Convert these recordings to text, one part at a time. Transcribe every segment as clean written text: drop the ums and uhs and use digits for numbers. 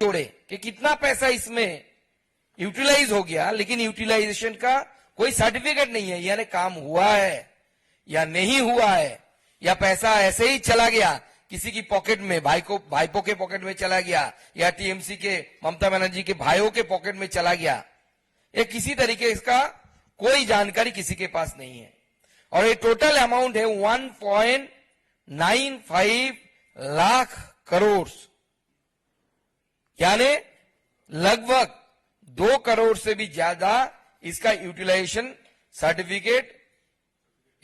जोड़े कि कितना पैसा इसमें यूटिलाइज हो गया, लेकिन यूटिलाइजेशन का कोई सर्टिफिकेट नहीं है, यानी काम हुआ है या नहीं हुआ है, या पैसा ऐसे ही चला गया किसी की पॉकेट में, भाईपों के पॉकेट में चला गया, या टीएमसी के ममता बनर्जी के भाइयों के पॉकेट में चला गया, ये किसी तरीके इसका कोई जानकारी किसी के पास नहीं है। और ये टोटल अमाउंट है 1.95 लाख करोड़, यानी लगभग 2 करोड़ से भी ज्यादा इसका यूटिलाइजेशन सर्टिफिकेट,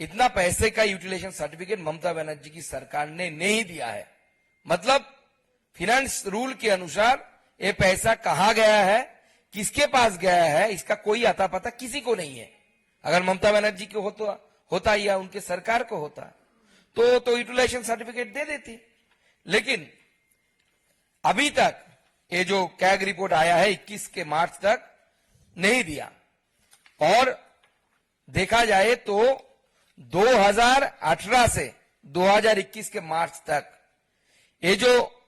इतना पैसे का यूटिलाइजेशन सर्टिफिकेट ममता बनर्जी की सरकार ने नहीं दिया है। मतलब फिनेंस रूल के अनुसार ये पैसा कहां गया है, किसके पास गया है, इसका कोई अता पता किसी को नहीं है। अगर ममता बनर्जी को होता या उनके सरकार को होता तो यूटिलाइजेशन सर्टिफिकेट दे देती, लेकिन अभी तक ये जो कैग रिपोर्ट आया है 21 के मार्च तक नहीं दिया। और देखा जाए तो 2018 से 2021 के मार्च तक ये जो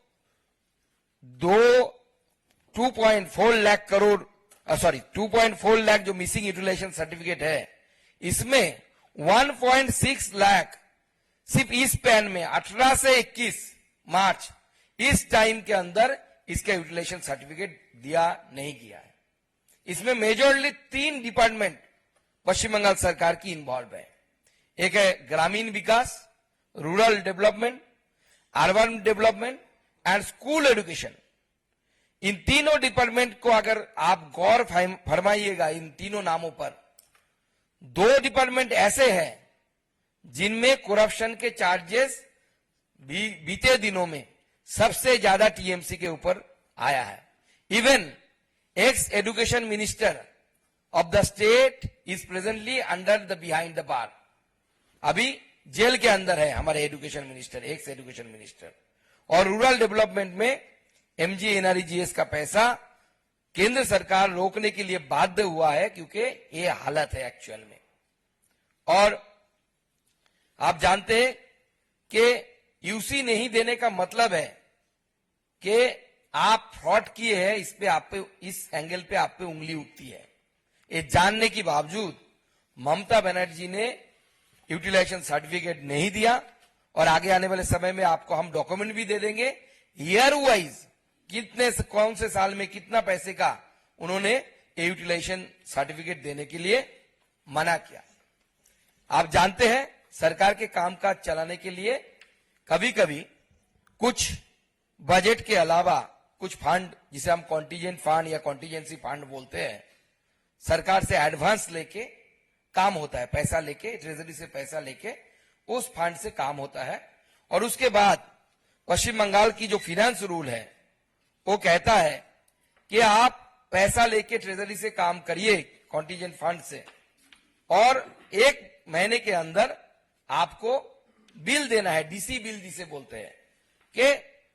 2.4 लाख करोड़ 2.4 लाख जो मिसिंग यूटिलाइजेशन सर्टिफिकेट है, इसमें 1.6 लाख सिर्फ इस पैन में 18 से 21 मार्च इस टाइम के अंदर इसका यूटिलाइजेशन सर्टिफिकेट दिया नहीं गया है। इसमें मेजरली 3 डिपार्टमेंट पश्चिम बंगाल सरकार की इन्वॉल्व है। एक है ग्रामीण विकास, rural development, urban development and school education. इन तीनों डिपार्टमेंट को अगर आप गौर फरमाइएगा, इन तीनों नामों पर 2 डिपार्टमेंट ऐसे हैं जिनमें करप्शन के चार्जेस बीते दिनों में सबसे ज्यादा टीएमसी के ऊपर आया है। Even x education minister of the state is presently under the behind the bar, अभी जेल के अंदर है हमारे education minister, x education minister. और रूरल डेवलपमेंट में MGNREGS का पैसा केंद्र सरकार रोकने के लिए बाध्य हुआ है, क्योंकि ये हालत है एक्चुअल में। और आप जानते हैं कि यूसी नहीं देने का मतलब है कि आप फ्रॉड किए हैं, इस पे आप पे, इस एंगल पे आप पे उंगली उठती है। ये जानने के बावजूद ममता बनर्जी ने यूटिलाइजेशन सर्टिफिकेट नहीं दिया, और आगे आने वाले समय में आपको हम डॉक्यूमेंट भी दे देंगे ईयर वाइज कितने कौन से साल में कितना पैसे का उन्होंने यूटिलाइजेशन सर्टिफिकेट देने के लिए मना किया। आप जानते हैं सरकार के कामकाज चलाने के लिए कभी कभी कुछ बजट के अलावा कुछ फंड, जिसे हम कॉन्टीजेंट फंड या कॉन्टीजेंसी फंड बोलते हैं, सरकार से एडवांस लेके काम होता है, पैसा लेके, ट्रेजरी से पैसा लेके उस फंड से काम होता है। और उसके बाद पश्चिम बंगाल की जो फाइनेंस रूल है वो कहता है कि आप पैसा लेके ट्रेजरी से काम करिए कॉन्टीजेंट फंड से, और 1 महीने के अंदर आपको बिल देना है, डीसी बिल जिसे बोलते हैं, कि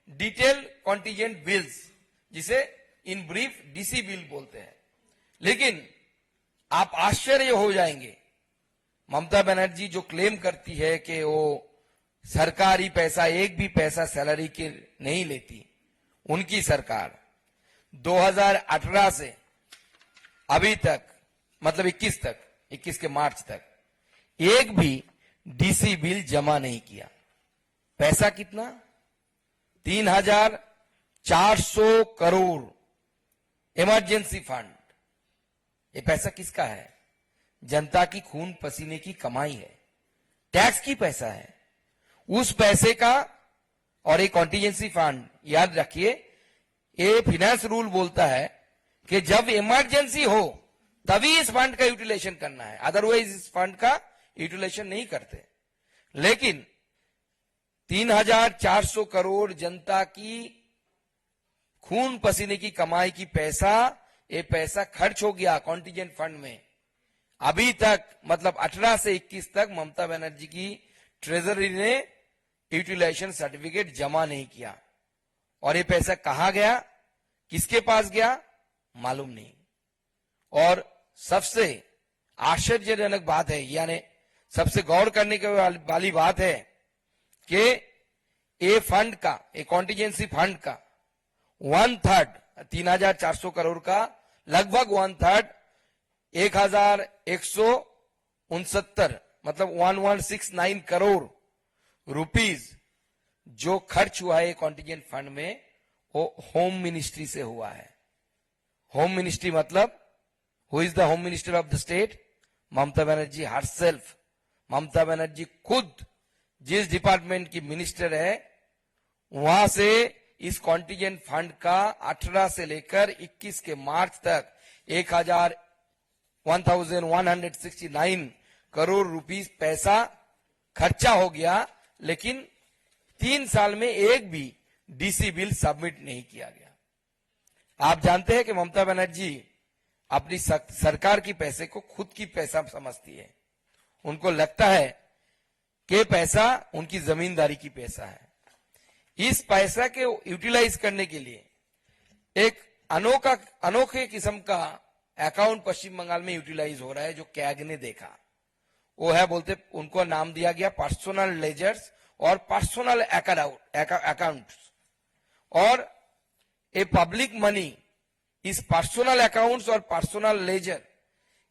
डिटेल कॉन्टीजेंट बिल्स, जिसे इन ब्रीफ डीसी बिल बोलते हैं। लेकिन आप आश्चर्य हो जाएंगे, ममता बनर्जी जो क्लेम करती है कि वो सरकारी पैसा, एक भी पैसा सैलरी के नहीं लेती, उनकी सरकार 2018 से अभी तक, मतलब 21 के मार्च तक एक भी डीसी बिल जमा नहीं किया। पैसा कितना? 3,400 करोड़ इमरजेंसी फंड। ये पैसा किसका है? जनता की खून पसीने की कमाई है, टैक्स की पैसा है। उस पैसे का, और एक कॉन्टीजेंसी फंड, याद रखिए, ये फाइनेंस रूल बोलता है कि जब इमरजेंसी हो तभी इस फंड का यूटिलाइजेशन करना है, अदरवाइज इस फंड का यूटिलाइजेशन नहीं करते। लेकिन 3,400 करोड़ जनता की खून पसीने की कमाई की पैसा, ये पैसा खर्च हो गया कॉन्टीजेंट फंड में। अभी तक, मतलब 18 से 21 तक ममता बनर्जी की ट्रेजरी ने यूटिलाइजेशन सर्टिफिकेट जमा नहीं किया। और ये पैसा कहां गया, किसके पास गया, मालूम नहीं। और सबसे आश्चर्यजनक बात है, यानी सबसे गौर करने के वाली बात है कि ये फंड का, ये कॉन्टीजेंसी फंड का 1/3 3,400 करोड़ का लगभग 1/3 1,169 मतलब 1169 करोड़ रुपीस जो खर्च हुआ है कॉन्टिजेंट फंड में वो होम मिनिस्ट्री से हुआ है। होम मिनिस्ट्री मतलब who is the home minister of the state? Mamata Banerjee herself. Mamata Banerjee खुद जिस डिपार्टमेंट की मिनिस्टर है वहां से इस कॉन्टिजेंट फंड का 18 से लेकर 21 के मार्च तक 1169 करोड़ रुपीस पैसा खर्चा हो गया, लेकिन 3 साल में एक भी डीसी बिल सबमिट नहीं किया गया। आप जानते हैं कि ममता बनर्जी अपनी सरकार की पैसे को खुद की पैसा समझती है। उनको लगता है कि पैसा उनकी जमींदारी की पैसा है। इस पैसा के यूटिलाइज करने के लिए एक अनोखे किस्म का अकाउंट पश्चिम बंगाल में यूटिलाइज हो रहा है जो कैग ने देखा। वो है बोलते उनको नाम दिया गया पर्सनल लेजर्स और पर्सनल अकाउंट्स, और ए पब्लिक मनी इस पर्सनल अकाउंट्स और पर्सनल लेजर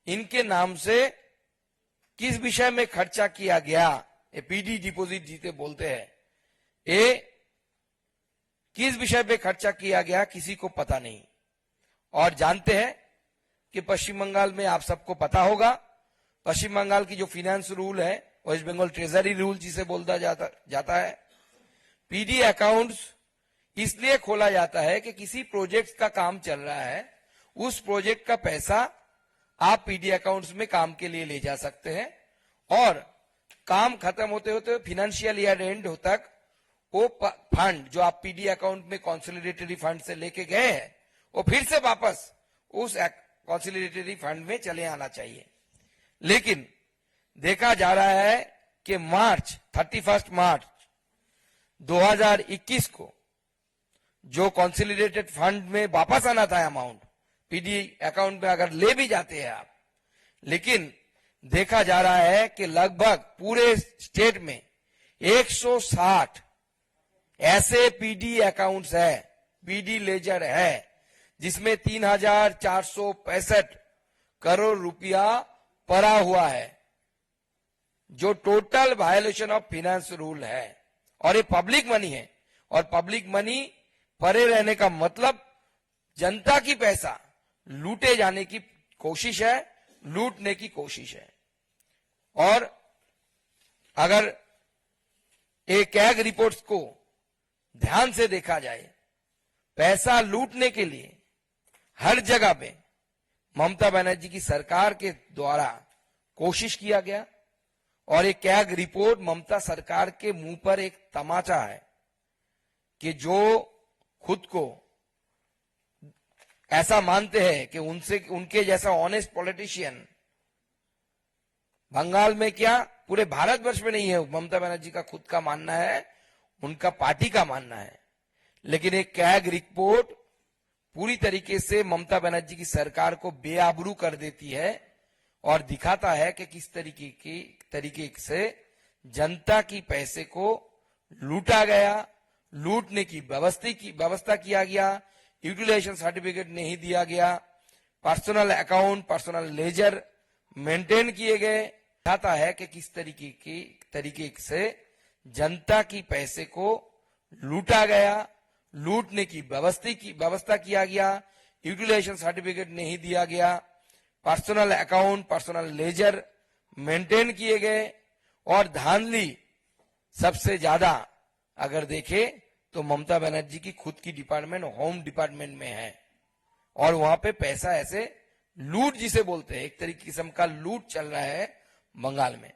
इनके नाम से किस विषय में खर्चा किया गया, ए पीडी डिपॉजिट जीते बोलते हैं, ये किस विषय पे खर्चा किया गया किसी को पता नहीं। और जानते हैं कि पश्चिम बंगाल में आप सबको पता होगा, पश्चिम बंगाल की जो फाइनेंस रूल है वेस्ट बंगाल ट्रेजरी रूल जिसे बोलता जाता है, पीडी अकाउंट्स इसलिए खोला जाता है कि किसी प्रोजेक्ट का काम चल रहा है, उस प्रोजेक्ट का पैसा आप पीडी अकाउंट्स में काम के लिए ले जा सकते हैं, और काम खत्म होते होते फाइनेंशियल ईयर एंड तक वो फंड जो आप पीडी अकाउंट में कंसोलिडेटरी फंड से लेके गए हैं वो फिर से वापस उस कंसोलिडेटरी फंड में चले आना चाहिए। लेकिन देखा जा रहा है कि 31 मार्च 2021 को जो कंसोलिडेटेड फंड में वापस आना था अमाउंट पीडी अकाउंट में अगर ले भी जाते हैं आप, लेकिन देखा जा रहा है कि लगभग पूरे स्टेट में 160 ऐसे पीडी अकाउंट्स है, पीडी लेजर है, जिसमें 3,465 करोड़ रुपया पड़ा हुआ है, जो total violation of finance rule है, और ये पब्लिक मनी है। और पब्लिक मनी पड़े रहने का मतलब जनता की पैसा लूटे जाने की कोशिश है, लूटने की कोशिश है। और अगर एक कैग रिपोर्ट्स को ध्यान से देखा जाए, पैसा लूटने के लिए हर जगह पे ममता बनर्जी की सरकार के द्वारा कोशिश किया गया, और एक कैग रिपोर्ट ममता सरकार के मुंह पर एक तमाचा है कि जो खुद को ऐसा मानते हैं कि उनके जैसा ऑनेस्ट पॉलिटिशियन बंगाल में क्या पूरे भारतवर्ष में नहीं है। ममता बनर्जी का खुद का मानना है, उनका पार्टी का मानना है, लेकिन एक कैग रिपोर्ट पूरी तरीके से ममता बनर्जी की सरकार को बेआबरू कर देती है और दिखाता है कि किस तरीके से जनता की पैसे को लूटा गया, लूटने की व्यवस्था किया गया, यूटिलाइजेशन सर्टिफिकेट नहीं दिया गया, personal account personal ledger maintain किए गए। दिखाता है कि किस तरीके से जनता की पैसे को लूटा गया, लूटने की व्यवस्था किया गया, यूटिलाइजेशन सर्टिफिकेट नहीं दिया गया, personal account personal ledger maintain किए गए, और धांधली सबसे ज्यादा अगर देखे तो ममता बनर्जी की खुद की डिपार्टमेंट होम डिपार्टमेंट में है, और वहां पे पैसा ऐसे लूट जिसे बोलते हैं, एक तरीके किस्म का लूट चल रहा है बंगाल में।